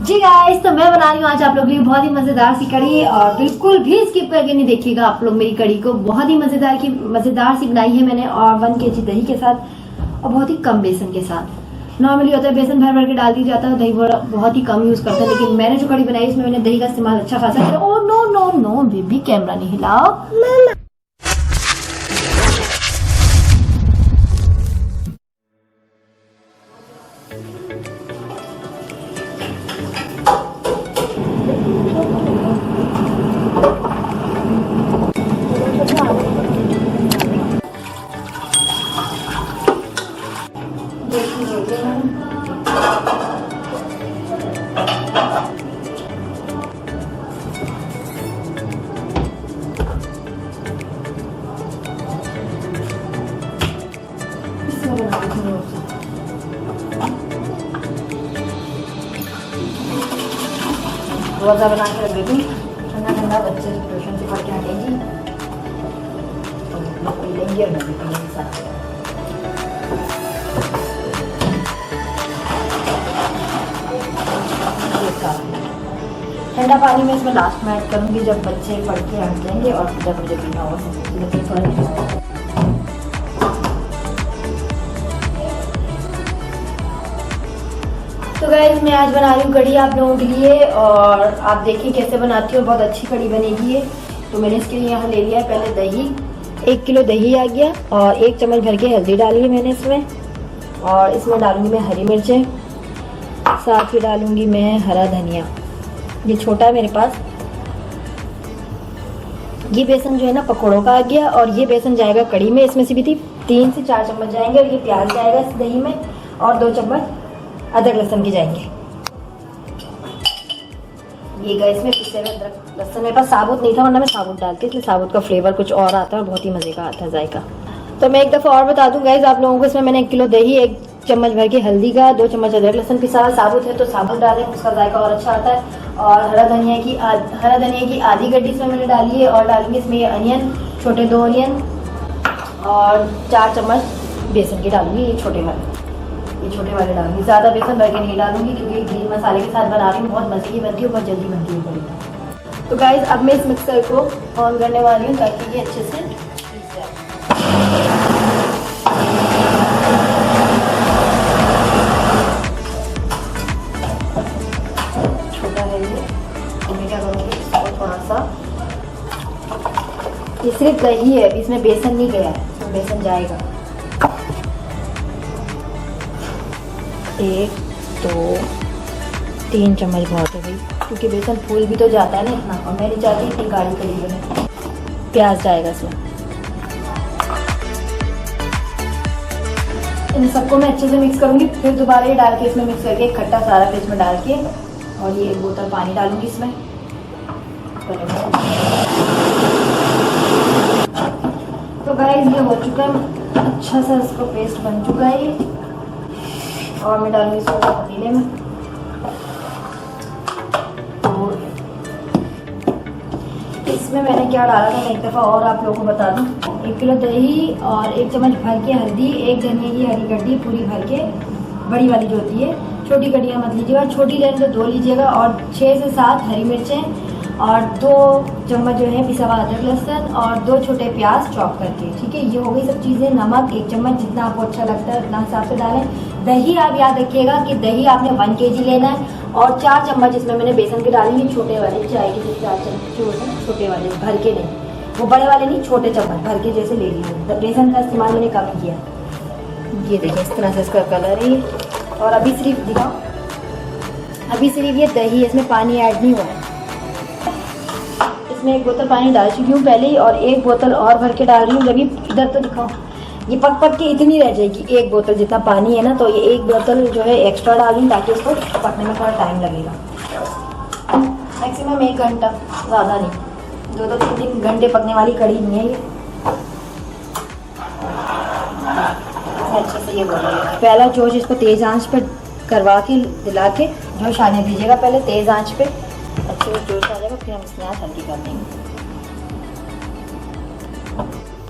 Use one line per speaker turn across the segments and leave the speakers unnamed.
जी guys, तो मैं बना रही हूँ आज आप लोग के लिए बहुत ही मजेदार सी कड़ी और बिल्कुल भी स्किप करके नहीं देखिएगा आप लोग मेरी कड़ी को। बहुत ही मजेदार सी बनाई है मैंने और 1 kg दही के साथ और बहुत ही कम बेसन के साथ। नॉर्मली होता है बेसन भर भर के डाल दिया जाता है, दही बहुत ही कम यूज करता है, लेकिन मैंने जो कड़ी बनाई इसमें मैंने दही का इस्तेमाल अच्छा खासा किया। Oh no no no baby, camera नहीं हिलाओ। रोजा बना के रख देती हूँ, ठंडा ठंडा बच्चे ट्यूशन से पढ़ के हटेंगी तो लोग पी लेंगे और मैं भी पी लेंगे साथ। ठंडा पानी में इसमें लास्ट में ऐड करूँगी जब बच्चे पढ़ के हट जाएंगे और जब मुझे पीना होगा। तो गाइस, मैं आज बना रही हूँ कड़ी आप लोगों के लिए और आप देखिए कैसे बनाती हूँ। बहुत अच्छी कड़ी बनेगी ये। तो मैंने इसके लिए यहाँ ले लिया है पहले दही, 1 किलो दही आ गया और 1 चम्मच भर के हल्दी डाली है मैंने इसमें। और इसमें डालूंगी मैं हरी मिर्चें, साथ ही डालूंगी मैं हरा धनिया, ये छोटा है मेरे पास। ये बेसन जो है ना पकौड़ों का आ गया और ये बेसन जाएगा कड़ी में। इसमें से भी 3 से 4 चम्मच जाएंगे और ये प्याज जाएगा इस दही में और 2 चम्मच अदरक लहसुन के जाएंगे। ये गए इसमें पिसे हुए अदरक लहसुन, मेरे पास साबुत नहीं था वरना मैं साबुत डालती, इसलिए साबुत का फ्लेवर कुछ और आता है और बहुत ही मजे का आता है जायका। तो मैं एक दफ़ा और बता दूं गाइस आप लोगों को, इसमें मैंने 1 किलो दही, 1 चम्मच भर के हल्दी का, 2 चम्मच अदरक लहसुन पिसा हुआ, साबुत है तो साबुत डालें, उसका जायका और अच्छा आता है। और हरा धनिया की आधी गड्डी इसमें मैंने डाली है और डालूंगी इसमें ये अनियन, छोटे 2 अनियन और 4 चम्मच बेसन की डालूंगी, ये छोटे वाले डालूंगी। ज़्यादा बेसन भर के नहीं डालूंगी क्योंकि ग्रीन मसाले के साथ बना रही हूँ, बहुत मजे की बनती है, बहुत जल्दी बनती है कड़ी। तो गाइस, अब मैं इस मिक्सर को ऑन करने वाली हूँ ताकि ये अच्छे से पीस जाए। छोटा है ये, मैं क्या करूँगी इसको थोड़ा सा, ये सिर्फ दही है, इसमें बेसन नहीं गया है, इसमें बेसन जाएगा। 1 2 3 चम्मच बहुत है भाई, क्योंकि बेसन फूल भी तो जाता है ना इतना, और मैं नहीं चाहती इतनी गाढ़ी कड़ी बने। प्याज जाएगा इसमें। इन सबको मैं अच्छे से मिक्स करूँगी, फिर दोबारा ये डाल के इसमें मिक्स करके खट्टा सारा फिर इसमें डाल के, और ये 1 बोतल पानी डालूंगी इसमें। तो गाइस, ये हो चुका है अच्छा सा, इसको पेस्ट बन चुका है ये। और मैं डालूंगी इसको पतीले में। तो इसमें मैंने क्या डाला था मैं एक दफ़ा और आप लोगों को बता दूं। 1 किलो दही और 1 चम्मच भर के हल्दी, 1 धनिया की हरी गड्डी पूरी भर के, बड़ी वाली जो होती है, छोटी गड्डियाँ मत लीजिएगा, छोटी लें तो 2 लीजिएगा, और 6 से 7 हरी मिर्चें और 2 चम्मच जो है पिसा हुआ अदरक लहसुन और 2 छोटे प्याज चॉप करके। ठीक है, ये हो गई सब चीज़ें। नमक 1 चम्मच, जितना आपको अच्छा लगता है उतना हिसाब से डालें। दही आप याद रखिएगा कि दही आपने 1 kg लेना है और 4 चम्मच इसमें मैंने बेसन के डाली है, छोटे वाले चाय के 4 चम्मच जो होते हैं, छोटे वाले भर के नहीं, वो बड़े वाले नहीं, छोटे चम्मच भर के जैसे ले लिए। बेसन का इस्तेमाल मैंने कम किया। ये देखिए इस तरह से इसका कलर है। और अभी सिर्फ दिखाओ, अभी सिर्फ ये दही, इसमें पानी ऐड नहीं हुआ है। इसमें 1 बोतल पानी डाल चुकी हूँ पहले ही और 1 बोतल और भर के डाल रही हूँ। जब इधर तो दिखाओ, ये पक के इतनी रह जाएगी, 1 बोतल जितना पानी है ना, तो ये 1 बोतल जो है एक्स्ट्रा डालूँ ताकि इसको पकने में थोड़ा टाइम लगेगा। मैक्सिमम 1 घंटा, ज़्यादा नहीं, 2 से 3 घंटे पकने वाली कड़ी नहीं है ये। अच्छे से ये बोलिए, पहला जोश इसको तेज़ आंच पे करवा के दिला के जोश आने दीजिएगा, पहले तेज़ आंच पे अच्छे से जोश आ जाएगा, फिर हम इसमें हल्दी कर देंगे।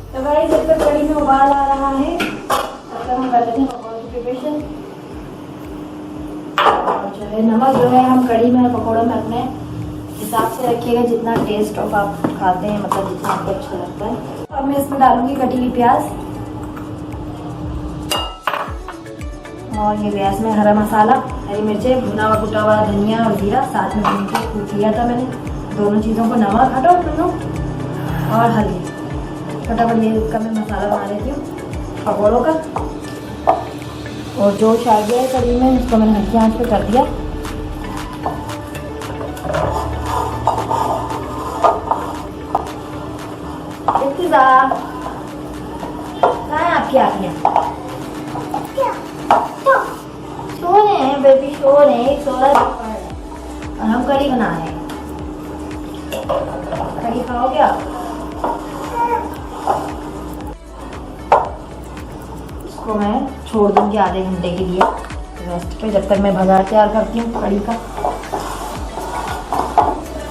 तो गाइस, जब तक कड़ी में उबाल आ रहा है तब तक हम कर लेते हैं पकौड़े की प्रिपरेशन। जो है नमक जो है हम कड़ी में और पकौड़ों में अपने हिसाब से रखिएगा, जितना टेस्ट ऑफ आप खाते हैं, मतलब जितना आपको अच्छा लगता है। अब मैं इसमें डालूंगी कटी हुई प्याज, और ये गैस में हरा मसाला, हरी मिर्चें, भुना हुआ कुटा हुआ धनिया और जीरा साथ में भून के कूट लिया था मैंने। दोनों चीज़ों को नमक हटाओ दोनों और हल्दी फटाफट ये इसका मैं मसाला बना लेती हूँ पकौड़ों का। और जोश आ गया है कड़ी में, इसको मैंने हल्की आंच पे कर दिया। कहाँ है आपकी आँखें? सो रहे हैं बेबी, सो रहे हैं, एक सो रहा है और हम कड़ी बना रहे हैं। कड़ी खाओगे आप? इसको मैं छोड़ दूंगी आधे घंटे के लिए रेस्ट पे, जब तक मैं बाजार तैयार करती हूँ कड़ी का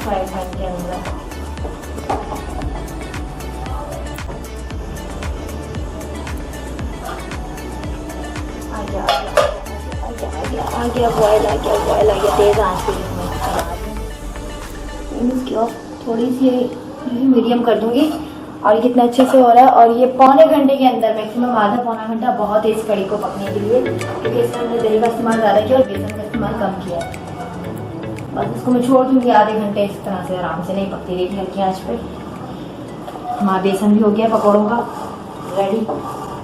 फ्राई पैन के अंदर। आ गया बॉयल, आ गया बॉयल, आ गया तेज़ आंच पे इसकी और थोड़ी सी मीडियम कर दूंगी। और ये कितना अच्छे से हो रहा है, और ये पौने घंटे के अंदर, मैक्सिमम आधा पौना घंटा बहुत है इस कड़ी को पकने के लिए, क्योंकि इसमें हमने दही का इस्तेमाल ज़्यादा किया और बेसन का इस्तेमाल कम किया है। बस इसको मैं छोड़ दूँगी आधे घंटे इस तरह से, आराम से नहीं पकती रहेगी हल्की आँच पे। हमारा बेसन भी हो गया पकौड़ों का रेडी।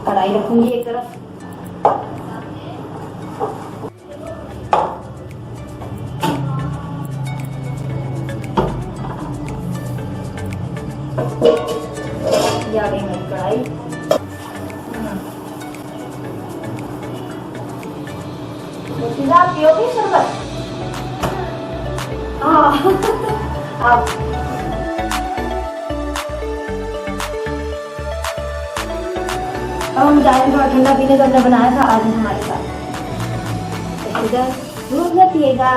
कढ़ाई रखूँगी एक तरफ, आ गई मेरी कढ़ाई। आप पियोगे शरबत? हाँ आप अब हम जाएंगे थोड़ा ठंडा पीने, तो हमने बनाया था आज हमारे साथ। इधर दूध न पिएगा,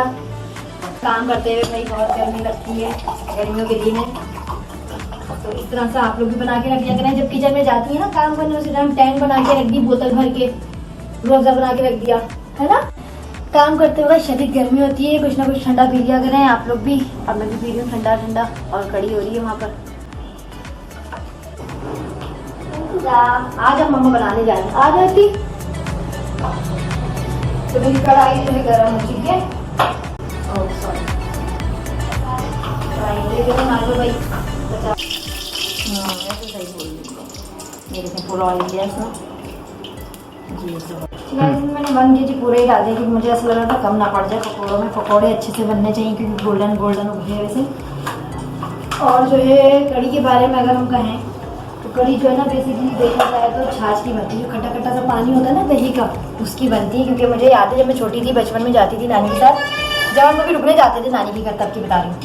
काम करते हुए भाई बहुत गर्मी लगती है गर्मियों के दिन है, तो इस तरह से आप लोग भी बना के रख दिया करें। जब किचन में जाती है ना काम करने, उसी टाइम टैंक बना के रख दी, बोतल भर के रूअफ़ज़ा बना के रख दिया, है ना। काम करते हुए शदीद गर्मी होती है, कुछ ना कुछ ठंडा पी लिया करें आप लोग भी। अब मैं भी पी रही हूँ ठंडा ठंडा, और कड़ी हो रही है वहाँ पर। आज हम मम्मा बनाने जा रहे हैं, आ जाती तो मेरी कढ़ाई जो है गर्म हो चुकी है। ओह सॉरी, कढ़ाई भाई सही बोल रही है, पूरा ऑयल दिया इसमें जी। इसमें मैंने 1 kg पूरे ही डाल दिया, क्योंकि मुझे ऐसा लग रहा था कम ना पड़ जाए पकौड़ों में। पकौड़े अच्छे से बनने चाहिए क्योंकि गोल्डन गोल्डन उभरे हैं वैसे। और जो है कड़ी के बारे में अगर हम कहें तो कड़ी जो है ना बेसिकली देखा जाए तो छाछ की बनती है। जो खट्टा खट्टा सा पानी होता है ना दही का, उसकी बनती है। क्योंकि मुझे याद है जब मैं छोटी थी, बचपन में जाती थी नानी के साथ, जब हम कभी रुकने जाते थे नानी के घर, तब की बता रही हूँ,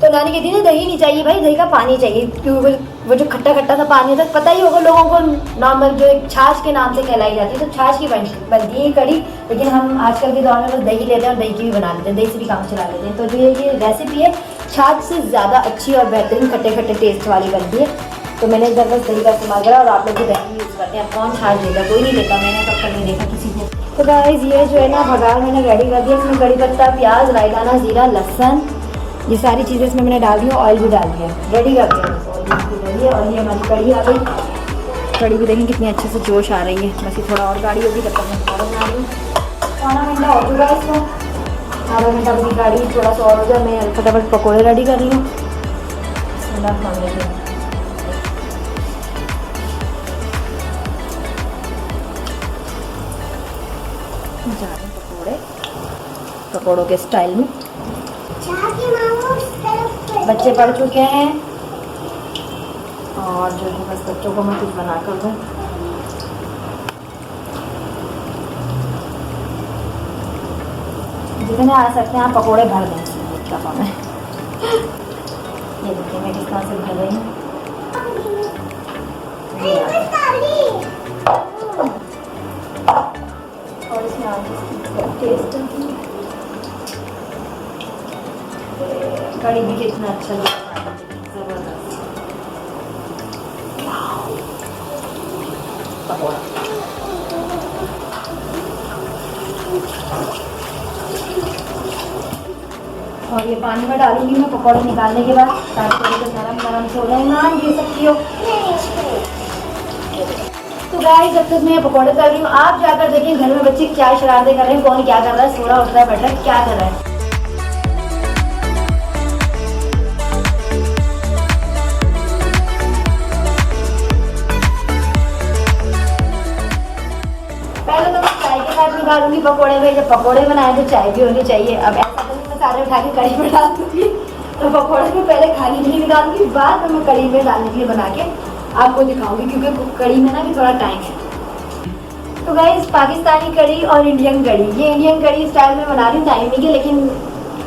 तो नानी कहती थी दही नहीं चाहिए भाई, दही का पानी चाहिए, क्योंकि वो जो खट्टा खट्टा सा पानी होता है, पता ही होगा लोगों को, नॉर्मल जो एक छाछ के नाम से कहलाई जाती है, तो छाछ की बनती है कड़ी। लेकिन हम आजकल के दौर में बस दही लेते हैं और दही की भी बना लेते हैं, दही से भी काम चला लेते हैं। तो जो ये रेसिपी है छाछ से ज़्यादा अच्छी और बेहतरीन खट्टे खट्टे टेस्ट वाली बनती है। तो मैंने इस बार बस दही का इस्तेमाल करा, और आप लोग भी दही यूज़ करते हैं। कौन छाछ लेता, कोई नहीं लेता, मैंने कब तक नहीं देखा किसी को। तो गाइस ये जो है ना भगार मैंने रेडी कर दिया। इसमें कड़ी पत्ता, प्याज, राई दाना, जीरा, लहसुन, ये सारी चीज़ें इसमें मैंने डाल दी, ऑयल भी डाल दिया, रेडी कर दिया। और ये हमारी कड़ी आ गई। कड़ी भी देखें कितनी अच्छे से जोश आ रही है। बस ये थोड़ा और गाढ़ी होगी, तब तक मैं खाना बना दूँ। पौना घंटा हो चुका है इसको, आधा घंटा अपनी गाड़ी थोड़ा सा और हो जाए, मैं फटाफट पकौड़े रेडी कर रही हूँ। पकौड़ों के स्टाइल में बच्चे पढ़ चुके हैं, और जो है बस बच्चों को मैं कुछ बना कर दूँ। जितने आ सकते हैं आप पकौड़े भर दें एक दफ़ा में। ये देखिए मैं किस तरह से भर रही हूँ। और इसमें टेस्ट कड़ी भी कितना अच्छा ज़बरदस्त पकौड़ा। और ये पानी में डालूंगी मैं पकौड़े निकालने के बाद, ताकि थोड़े से नरम नरम से हो जाए। नान दे सकती हो। तो गाइस जब तक मैं पकौड़े कर रही हूँ, आप जाकर देखें घर में बच्चे क्या शरारतें कर रहे हैं, कौन क्या कर रहा है, सो रहा उठ रहा है, बैठ रहा है, क्या कर रहा है। पहले तो मैं चाय के साथ निकालूंगी पकौड़े में, जब पकौड़े बनाए तो चाय भी होनी चाहिए। अब ऐसा तो मैं सारे उठा के कढ़ी में डाल दूंगी, तो पकौड़े में पहले खाने के लिए निकालूंगी, बाद में मैं कढ़ी में डालने के लिए बना के आपको दिखाऊंगी, क्योंकि कढ़ी में ना भी थोड़ा टाइम है। तो गाइस पाकिस्तानी कढ़ी और इंडियन कढ़ी, ये इंडियन कढ़ी स्टाइल में बना रही हूँ टाइमिंग के, लेकिन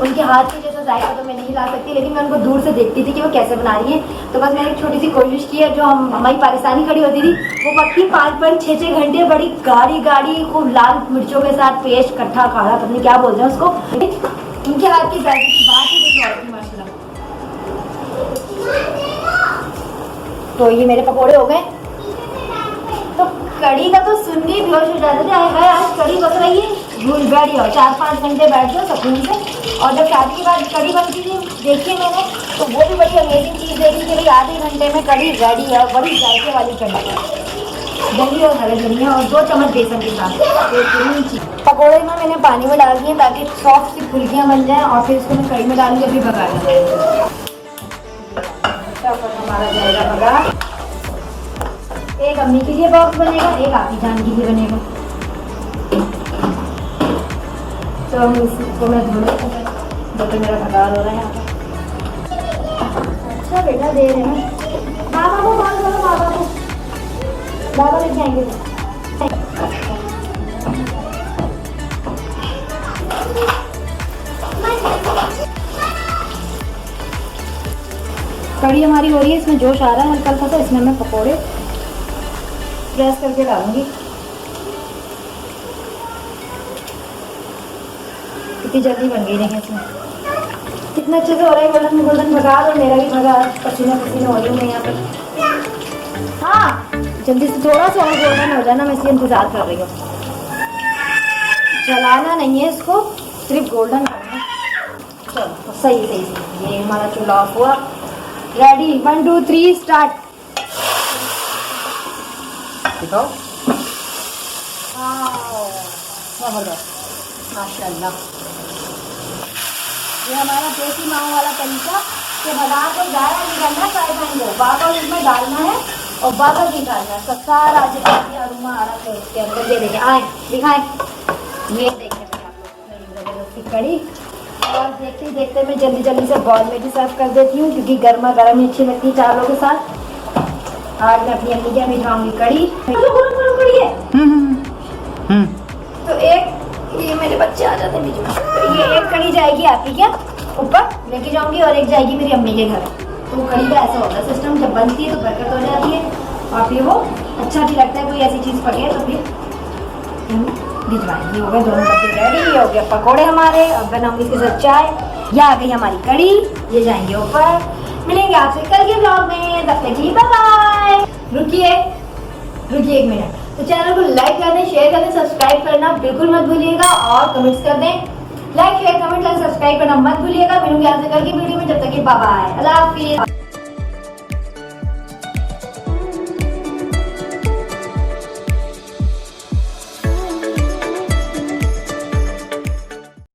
उनके हाथ के जैसा जायका तो मैं नहीं ला सकती, लेकिन मैं उनको दूर से देखती थी कि वो कैसे बना रही है। तो बस मैंने एक छोटी सी कोशिश की है। जो हमारी पाकिस्तानी कढ़ी होती थी वो पकती 5-5 6-6 घंटे, बड़ी गाढ़ी खूब लाल मिर्चों के साथ पेस्ट कट्ठा खाड़ा, पता नहीं क्या बोलते हैं उसको। उनके हाथ की बात ही कुछ और थी माशाल्लाह। तो ये मेरे पकौड़े हो गए। तो कढ़ी का तो सुन के बेहोश हो जाते थे, आए आज कढ़ी बस रही है, भूल बैठ जाओ, 4-5 घंटे बैठ जाओ सुकून से। और जब शादी के बाद कढ़ी बनती थी देखी मैंने, तो वो भी बड़ी अमेजिंग चीज़ देखी कि भाई आधे घंटे में कढ़ी रेडी है, बड़ी जायके वाली कढ़ी, दही और हरी धनिया और 2 चम्मच बेसन के साथ। पकौड़े में मैंने पानी में डाल दिए ताकि सॉफ्ट सी फुल्कियाँ बन जाएँ, और फिर इसको मैं कढ़ी में डालूंगी, अभी भगा जाए हमारा जाएगा भगा। एक अम्मी के लिए बॉक्स बनेगा, एक आपकी जान के लिए बनेगा। तो हम इसको मैं धो तो मेरा भगार हो रहा है यहाँ पर। अच्छा बेटा दे रहे हैं, बाबा को कॉल करो, बाबा लेके आएंगे। कढ़ी हमारी हो रही है, इसमें जोश आ रहा है हल्का हल्का सा, इसमें मैं पकौड़े प्रेस करके डालूंगी। कितनी जल्दी बन गई देखिए, इसमें कितना अच्छे से हो रहा है गोल्डन गोल्डन भगार, और मेरा भी भगार पसीना पसीना हो रही हूँ मैं यहाँ पे। हाँ जल्दी से थोड़ा सा और गोल्डन हो जाना, मैं इसलिए इंतज़ार कर रही हूँ। जलाना नहीं है इसको, सिर्फ गोल्डन करना है। चलो सही सही, ये हमारा चूल्हा ऑफ हुआ, रेडी। 1 2 3 स्टार्ट। दिखाओ। माशाल्लाह, ये हमारा देसी माँ वाला तरीका कि बाजार को ज़्यादा नहीं करना, फ्राई पैन को बाबर इसमें डालना है और बाबर निकालना है। सब सारा जितना अरुमा आ रहा है उसके अंदर, ये देखें, आए दिखाएं, ये देखें जबरदस्ती कढ़ी। और देखते देखते मैं जल्दी जल्दी से बॉल में भी सर्व कर देती हूँ, क्योंकि गर्मा गर्म ही अच्छी लगती है चावलों के साथ। आज मैं अपनी अम्मी के मिठाऊंगी कढ़ी। तो एक ये मेरे बच्चे आ जाते हैं बीच में, तो ये एक कढ़ी जाएगी आपकी क्या ऊपर लेके जाऊंगी, और एक जाएगी मेरी अम्मी के घर। तो कढ़ी का ऐसा होता है सिस्टम, जब बनती है तो बरकत हो जाती है, और फिर वो अच्छा भी लगता है। कोई ऐसी चीज़ पके तो फिर भिजवाएंगे। हो गए दोनों डब्बे रेडी, हो गया पकौड़े हमारे। अब बनाऊंगी इसके साथ चाय। यह आ गई हमारी कढ़ी, ये जाएंगे ऊपर। मिलेंगे आपसे कल के ब्लॉग में, तब तक के लिए बाय बाय। रुकिए 1 मिनट, तो चैनल को लाइक कर दें, शेयर कर दें, सब्सक्राइब करना बिल्कुल मत भूलिएगा, और कमेंट्स कर दें। लाइक शेयर कमेंट सब्सक्राइब करना मत भूलिएगा। मिलूंगी आपसे कल की वीडियो में, जब तक कि बाय बाय, अल्लाह हाफिज़।